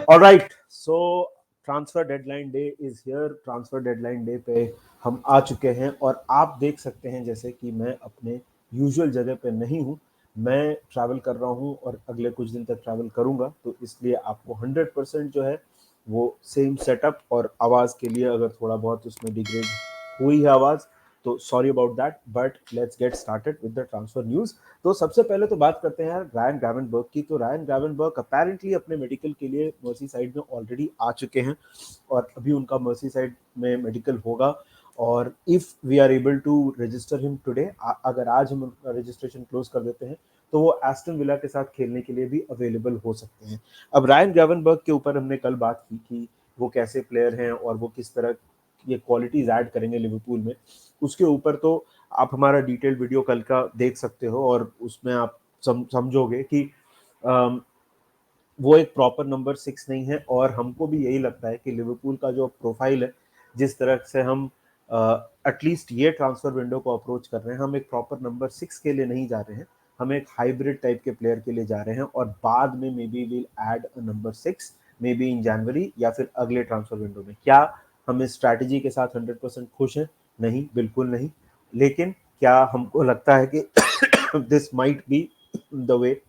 Alright, so transfer deadline day is here. Transfer deadline day पे हम आ चुके हैं और आप देख सकते हैं जैसे कि मैं अपने यूजुअल जगह पे नहीं हूँ, मैं ट्रैवल कर रहा हूँ और अगले कुछ दिन तक ट्रैवल करूँगा, तो इसलिए आपको 100% जो है वो सेम सेटअप और आवाज़ के लिए अगर थोड़ा बहुत उसमें डिग्रेड हुई है आवाज़, तो sorry about that, but let's get started with the transfer news. तो सबसे पहले तो बात करते हैं रायन ग्रावेनबर्ग की। तो रायन ग्रावेनबर्ग अपेरेंटली अपने मेडिकल के लिए मर्सी साइड में ऑलरेडी आ चुके हैं और अभी उनका मर्सी साइड में मेडिकल होगा। और if we are able to register him today, अगर आज हम उनका रजिस्ट्रेशन क्लोज कर देते हैं तो वो एस्टन विला के साथ खेलने के लिए भी अवेलेबल हो सकते हैं। अब रायन ग्रावेनबर्ग के ऊपर हमने कल बात की कि वो कैसे प्लेयर हैं और वो किस तरह ये क्वालिटीज ऐड करेंगे लिवरपूल में, उसके ऊपर तो आप हमारा डिटेल्ड वीडियो कल का देख सकते हो और उसमें आप समझोगे कि अम, वो एक प्रॉपर नंबर 6 नहीं है। और हमको भी यही लगता है कि लिवरपूल का जो प्रोफाइल है, जिस तरह से हम एटलीस्ट ये ट्रांसफर विंडो को अप्रोच कर रहे हैं, हम एक प्रॉपर नंबर 6 के लिए नहीं जा रहे हैं, हम एक हाइब्रिड टाइप के प्लेयर के लिए जा रहे हैं और बाद में maybe will add a number 6 maybe in जनवरी या फिर अगले ट्रांसफर विंडो में। क्या हम इस स्ट्रैटेजी के साथ 100% खुश हैं? नहीं, बिल्कुल नहीं। लेकिन क्या हमको लगता है कि this might be the way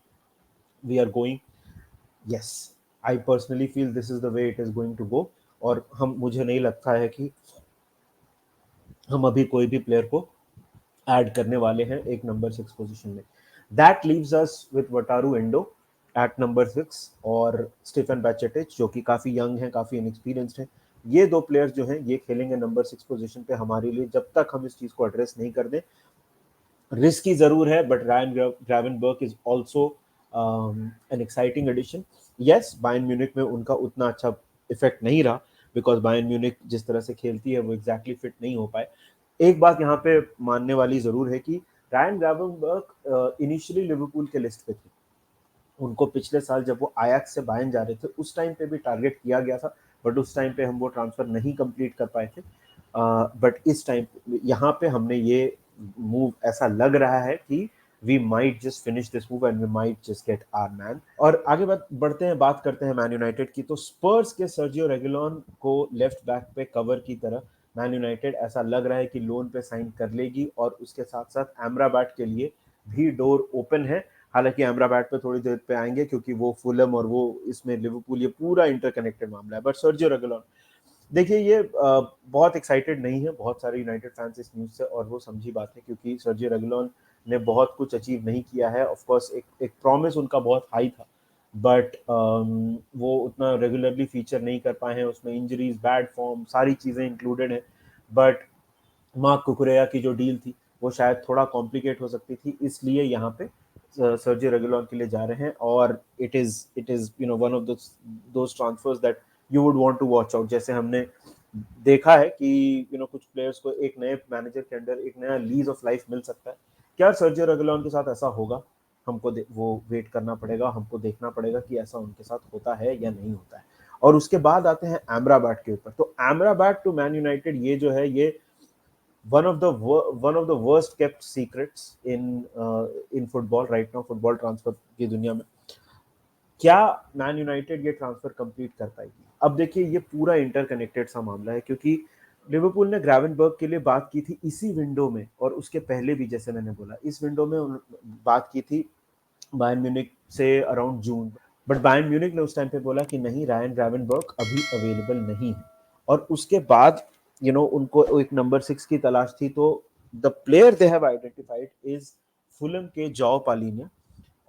we are going? Yes, I personally feel this is the way it is going to go. और हम मुझे नहीं लगता है कि हम अभी कोई भी प्लेयर को ऐड करने वाले हैं एक नंबर 6 पोजीशन में। That leaves us with Wataru Endo at number 6 और स्टीफन बैचेटिच जो कि काफ़ी यंग हैं, काफ़ी इनएक्सपीरियंस्ड हैं। ये दो प्लेयर्स जो हैं ये खेलेंगे नंबर 6 पोजीशन पे हमारे लिए जब तक हम इस चीज़ को एड्रेस नहीं कर दें। रिस्की जरूर है, but Ryan Gravenberch is also an exciting addition. Yes, Bayern Munich में उनका उतना अच्छा इफेक्ट नहीं रहा बिकॉज बायर्न म्यूनिक जिस तरह से खेलती है वो एग्जैक्टली फिट नहीं हो पाए। एक बात यहाँ पे मानने वाली जरूर है कि रायन ग्रावेनबर्ग इनिशियली लिवरपूल के लिस्ट पे थे। उनको पिछले साल जब वो आयैक्स से बायर्न जा रहे थे उस टाइम पे भी टारगेट किया गया था, बट उस टाइम पे हम वो ट्रांसफर नहीं कंप्लीट कर पाए थे। बट इस टाइम यहाँ पे हमने ये मूव ऐसा लग रहा है कि we might just finish this move and we might just get our man. और आगे बढ़ते हैं, बात करते हैं मैन यूनाइटेड की। तो स्पर्स के सर्जियो रेगुलोन को लेफ्ट बैक पे कवर की तरह मैन यूनाइटेड ऐसा लग रहा है कि लोन पे साइन कर लेगी और उसके साथ साथ एमराबाट के लिए भी डोर ओपन है। हालांकि एमराबाट पे थोड़ी देर पे आएंगे क्योंकि वो फुलम और वो इसमें लिवरपूल ये पूरा इंटरकनेक्टेड मामला है। बट सर्जियो रेगुलोन, देखिए ये बहुत एक्साइटेड नहीं है बहुत सारे यूनाइटेड फैंस इस न्यूज़ से, और वो समझी बात है क्योंकि सर्जियो रेगुलोन ने बहुत कुछ अचीव नहीं किया है। ऑफ कोर्स एक प्रॉमिस उनका बहुत हाई था, बट वो उतना रेगुलरली फीचर नहीं कर पाए हैं, उसमें इंजरीज, बैड फॉर्म, सारी चीज़ें इंक्लूडेड हैं। बट मार्क कुकुरेया की जो डील थी वो शायद थोड़ा कॉम्प्लिकेट हो सकती थी, इसलिए यहाँ पे सर्जियो रेगुलोन के लिए जा रहे हैं। और it is one of those transfers that you would want to watch out. जैसे हमने देखा है कि कुछ प्लेयर्स को एक नए मैनेजर के अंडर एक नया लीज ऑफ लाइफ मिल सकता है। क्या सर्जियो रेगुलोन के साथ ऐसा होगा? हमको वो वेट करना पड़ेगा, हमको देखना पड़ेगा कि ऐसा उनके साथ होता है या नहीं होता है। और उसके बाद आते हैं एमराबाट के ऊपर। तो एमराबाट टू मैन यूनाइटेड ये जो है ये one of the worst kept secrets in football right now, football transfer की दुनिया में। क्या मैन यूनाइटेड ये ट्रांसफर कंप्लीट कर पाएगी? अब देखिए ये पूरा इंटरकनेक्टेड सा मामला है क्योंकि लिवरपूल ने ग्रावेनबर्ग के लिए बात की थी इसी विंडो में और उसके पहले भी, जैसे मैंने बोला, इस विंडो में बात की थी बायर्न म्यूनिक से around June. But Bayern Munich ने उस टाइम पे बोला कि नहीं, रायन ग्रावेनबर्ग अभी अवेलेबल नहीं है। और उसके बाद उनको एक नंबर 6 की तलाश थी, तो the player they have identified is Fulham के जॉ पालिनिया।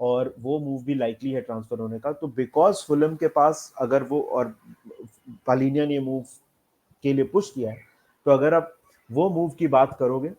और वो मूव भी लाइकली है ट्रांसफर होने का। तो बिकॉज फुलम के पास अगर वो, और पालिनिया ने मूव के लिए पुश किया है, तो अगर आप वो मूव की बात करोगे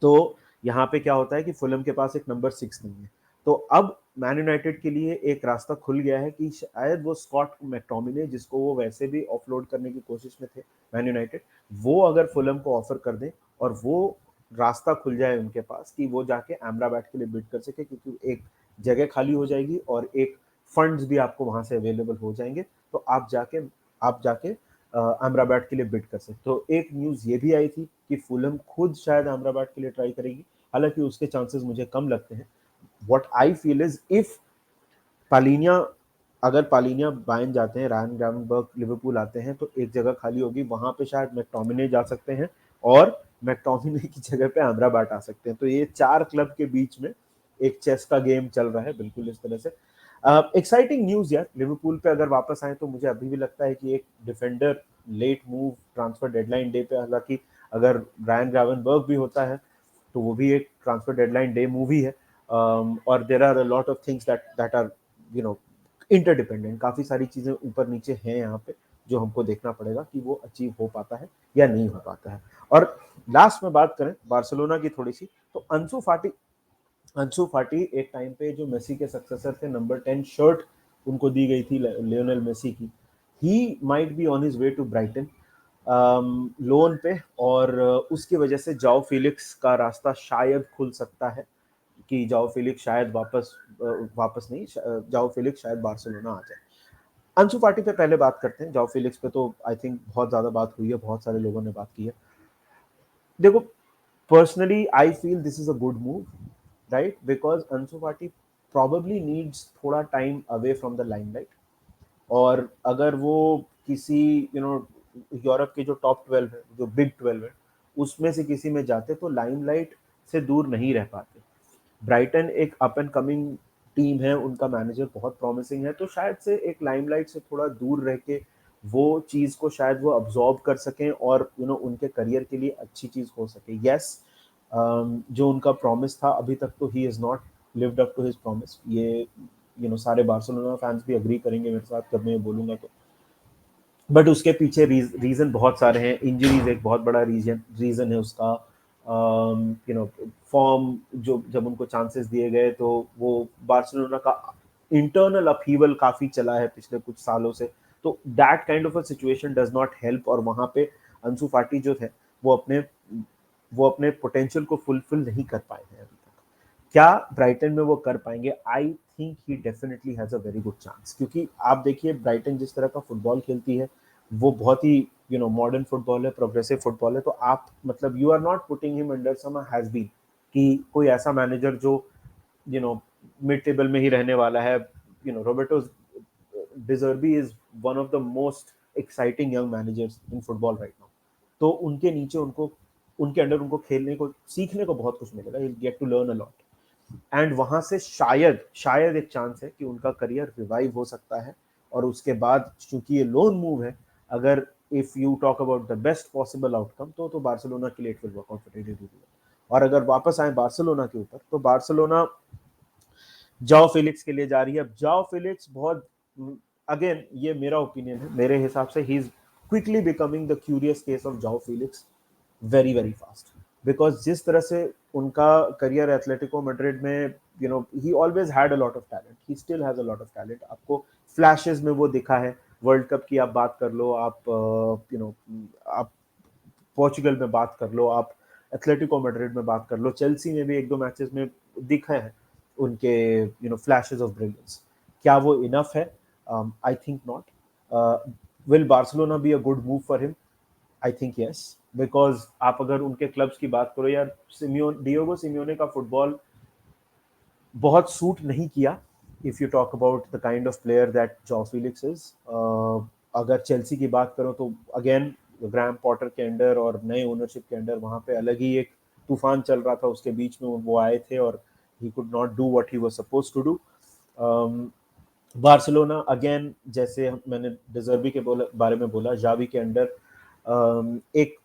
तो यहाँ पे क्या होता है कि फुलम के पास एक नंबर 6 नहीं है। तो अब मैन यूनाइटेड के लिए एक रास्ता खुल गया है कि शायद वो स्कॉट मैकटोमिने, जिसको वो वैसे भी ऑफलोड करने की कोशिश में थे मैन यूनाइटेड, वो अगर फुलम को ऑफर कर दें और वो रास्ता खुल जाए उनके पास कि वो जाके एमराबाट के लिए बिड कर सके, क्योंकि एक जगह खाली हो जाएगी और एक फंड्स भी आपको वहां से अवेलेबल हो जाएंगे, तो आप जाके अमराबाट के लिए बिड कर सकते। तो एक न्यूज़ ये भी आई थी कि फुलम खुद शायद अमराबाट के लिए ट्राई करेगी, हालांकि उसके चांसेस मुझे कम लगते हैं। What I feel is if Palhinha अगर पालिनिया बायर्न जाते हैं, रायन ग्रावनबर्ग लिवरपूल आते हैं, तो एक जगह खाली होगी, वहां पे शायद मैकटोमिने जा सकते हैं और मैकटोमिने की जगह पे अमराबाट आ सकते हैं। तो ये 4 क्लब के बीच में एक चेस का गेम चल रहा है, बिल्कुल इस तरह से। एक्साइटिंग न्यूज यार, लिवरपूल पे अगर वापस आए तो मुझे अभी भी लगता है कि एक defender late move transfer deadline day पे, हालांकि अगर रायन ग्रावनबर्ग भी होता है तो वो भी एक ट्रांसफर डेडलाइन डे मूवी है। और there are a lot of things that are you know interdependent, काफी सारी चीजें ऊपर नीचे हैं यहाँ पे, जो हमको देखना पड़ेगा कि वो अचीव हो पाता है या नहीं हो पाता है। और लास्ट में बात करें बार्सिलोना की थोड़ी सी, तो अंसु फाटी एक टाइम पे जो मेसी के सक्सेसर थे, नंबर 10 शर्ट उनको दी गई थी लियोनेल मेसी की। He might be on his way to Brighton loan पे, और उसकी वजह से जाओ फिलिक्स का रास्ता शायद खुल सकता है कि जाओ फिलिक्स शायद वापस नहीं, जाओ फिलिक्स शायद बार्सिलोना आ जाए। अंसु फाटी पे पहले बात करते हैं, जाओ फिलिक्स पे तो आई थिंक बहुत ज्यादा बात हुई है, बहुत सारे लोगों ने बात की है। देखो, personally I feel this is a good move, right? Because Ansu Fati probably needs थोड़ा time away from the limelight, और अगर वो किसी यूरोप के जो टॉप 12 है, जो बिग 12 है, उसमें से किसी में जाते तो लाइमलाइट से दूर नहीं रह पाते। ब्राइटन एक अप एंड कमिंग टीम है, उनका मैनेजर बहुत प्रॉमिसिंग है, तो शायद से एक लाइमलाइट से थोड़ा दूर रह के वो चीज़ को शायद वो अब्जॉर्ब कर सकें और उनके करियर के लिए अच्छी चीज़ हो सके। यस, जो उनका प्रॉमिस था अभी तक तो he is not lived up to his promise. ये सारे बार्सिलोना फैंस भी अग्री करेंगे मेरे साथ जब मैं ये बोलूंगा तो। बट उसके पीछे रीजन बहुत सारे हैं। इंजरीज एक बहुत बड़ा रीजन है उसका। फॉर्म, जो जब उनको चांसेस दिए गए तो वो बार्सिलोना का इंटरनल अपहीवल काफी चला है पिछले कुछ सालों से, तो that kind of a situation does not help. और वहां पे अंसु फाटी जो थे वो अपने पोटेंशियल को फुलफिल नहीं कर पाए हैं अभी तक। क्या ब्राइटन में वो कर पाएंगे? I think he definitely has a very good chance, क्योंकि आप देखिए ब्राइटन जिस तरह का फुटबॉल खेलती है, वो बहुत ही मॉडर्न फुटबॉल है, प्रोग्रेसिव फुटबॉल है। तो आप मतलब you are not putting him under some has been, कि कोई ऐसा मैनेजर जो यू नो मिड टेबल में ही रहने वाला है। Roberto De Zerbi is one of the most exciting young managers in football right now. तो उनके नीचे उनके अंडर उनको खेलने को, सीखने को बहुत कुछ मिलेगा। You get to learn a lot, and वहां से शायद शायद एक चांस है कि उनका करियर रिवाइव हो सकता है। और उसके बाद चूंकि ये लोन मूव है, अगर if you talk about the best possible outcome, तो बार्सिलोना के लिए it will work out very well. और अगर वापस आए बार्सिलोना के ऊपर, तो बार्सिलोना जाओ फिलिक्स के लिए जा रही है। अब जाओ फिलिक्स बहुत, अगेन ये मेरा ओपिनियन है, मेरे हिसाब से he is quickly becoming the curious case of Joao Felix very very fast. Because जिस तरह से उनका करियर एथलेटिको मैड्रिड में, he always had a lot of talent, he still has a lot of talent. आपको flashes में वो दिखा है। वर्ल्ड कप की आप बात कर लो, आप पोर्चुगल में बात कर लो, आप एथलेटिको मैड्रिड में बात कर लो, चेल्सी में भी एक दो मैचेस में दिखा है उनके फ्लैशेस ऑफ ब्रिलियंस। क्या वो इनफ है? I think not. Will Barcelona be a good move for him? I think yes, because आप अगर उनके क्लब्स की बात करो यार, डियोगो सिमियोने का फुटबॉल बहुत सूट नहीं किया। If you talk about the kind of player that jaw Felix is. अगर चेल्सी की बात करो तो अगेन ग्राहम पॉटर के अंडर और नए ओनरशिप के अंडर वहां पे अलग ही एक तूफान चल रहा था। उसके बीच में वो आए थे और he could not do what he was supposed to do. Barcelona again, जैसे मैंने डिजर्बी के बारे में बोला, जावी के अंडर एक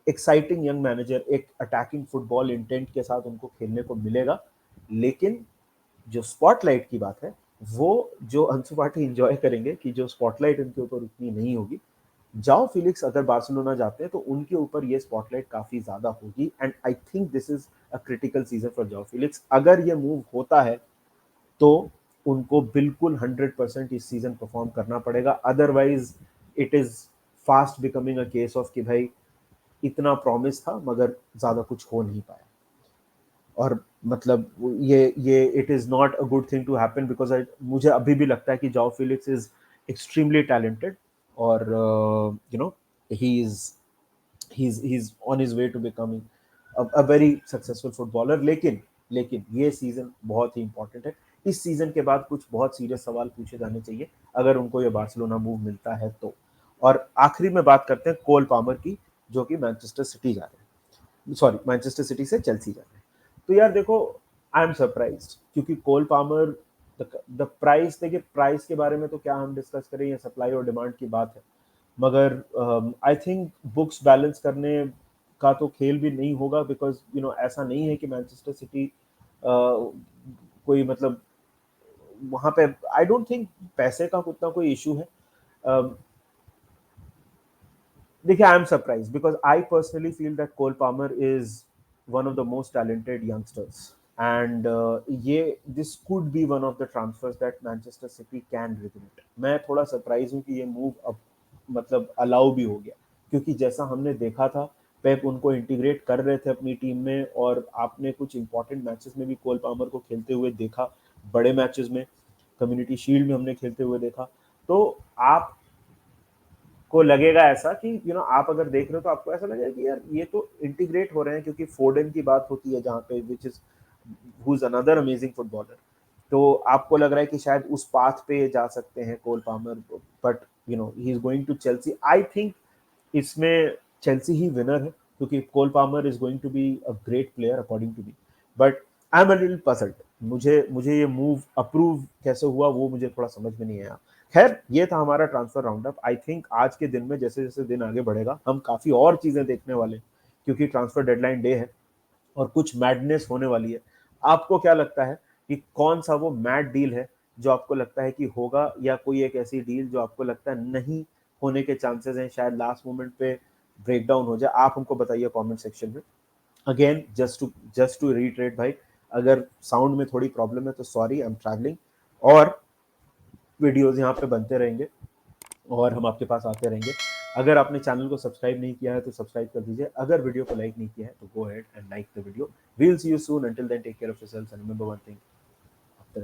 एक्साइटिंग यंग मैनेजर, एक अटैकिंग फुटबॉल इंटेंट के साथ उनको खेलने को मिलेगा। लेकिन जो स्पॉटलाइट की बात है, वो जो अंसु फाटी एंजॉय करेंगे, कि जो स्पॉटलाइट उनके ऊपर उतनी नहीं होगी। जाओ फिलिक्स अगर बार्सिलोना जाते हैं तो उनके ऊपर ये स्पॉटलाइट काफी ज्यादा होगी, and I think this is a critical season for जाओ फिलिक्स। अगर ये मूव होता है तो उनको बिल्कुल 100% इस सीजन परफॉर्म करना पड़ेगा, otherwise it is fast becoming a case of कि भाई इतना प्रॉमिस था मगर ज्यादा कुछ हो नहीं पाया। और मतलब ये it is not a good thing to happen, because मुझे अभी भी लगता है कि जाओ फिलिक्स इज एक्सट्रीमली टैलेंटेड, और he is he's on his way to becoming a very successful footballer। लेकिन ये सीजन बहुत ही इंपॉर्टेंट है। इस सीजन के बाद कुछ बहुत सीरियस सवाल पूछे जाने चाहिए अगर उनको ये बार्सिलोना मूव मिलता है तो। और आखिरी में बात करते हैं कोल पामर की, जो कि मैनचेस्टर सिटी जा रहे हैं, सॉरी मैनचेस्टर सिटी से चेल्सी जा रहे हैं। तो यार देखो, आई एम सरप्राइज्ड, क्योंकि कोल पामर द प्राइस, देखिए प्राइस के बारे में तो क्या हम डिस्कस करें, ये सप्लाई और डिमांड की बात है, मगर आई थिंक बुक्स बैलेंस करने का तो खेल भी नहीं होगा, बिकॉज ऐसा नहीं है कि मैनचेस्टर सिटी कोई मतलब वहां पे आई डोंट थिंक पैसे का उतना कोई इशू है। देखिए, I am surprise because I personally feel that Cole Palmer is one of the most talented youngsters, and ये this could be one of the transfers that Manchester City can regret. मैं थोड़ा surprise हूँ कि ये move अब मतलब allow भी हो गया, क्योंकि जैसा हमने देखा था, पेप उनको इंटीग्रेट कर रहे थे अपनी टीम में, और आपने कुछ इंपॉर्टेंट मैचेस में भी कोल पामर को खेलते हुए देखा, बड़े मैचेस में, कम्युनिटी शील्ड में हमने खेलते हुए देखा। तो आप को लगेगा ऐसा कि आप अगर देख रहे हो तो आपको ऐसा लगेगा कि यार ये तो इंटीग्रेट हो रहे हैं, क्योंकि फोर्डन की बात होती है जहाँ पे, which is who is another amazing footballer. तो आपको लग रहा है कि शायद उस पाथ पे जा सकते हैं Cole Palmer, but he is going to Chelsea. I think इसमें चेल्सी ही विनर है, क्योंकि Cole Palmer is going to be a great player according to me, but I am a little puzzled. मुझे ये मूव अप्रूव कैसे हुआ वो मुझे थोड़ा समझ में नहीं आया। खैर, ये था हमारा transfer round up. I think आज के दिन में जैसे जैसे दिन आगे बढ़ेगा, हम काफी और चीजें देखने वाले हैं, क्योंकि ट्रांसफर डेडलाइन डे है और कुछ मैडनेस होने वाली है। आपको क्या लगता है कि कौन सा वो मैड डील है जो आपको लगता है कि होगा, या कोई एक ऐसी डील जो आपको लगता है नहीं होने के चांसेस हैं, शायद लास्ट मोमेंट पे ब्रेक डाउन हो जाए? आप हमको बताइए कमेंट सेक्शन में। अगेन, जस्ट टू रीट्रेट भाई, अगर साउंड में थोड़ी प्रॉब्लम है तो सॉरी, आई एम ट्रैवलिंग, और वीडियोस यहाँ पे बनते रहेंगे और हम आपके पास आते रहेंगे। अगर आपने चैनल को सब्सक्राइब नहीं किया है तो सब्सक्राइब कर दीजिए, अगर वीडियो को लाइक नहीं किया है तो go ahead and like the video. We will see you soon, until then take care of yourself and remember one thing, after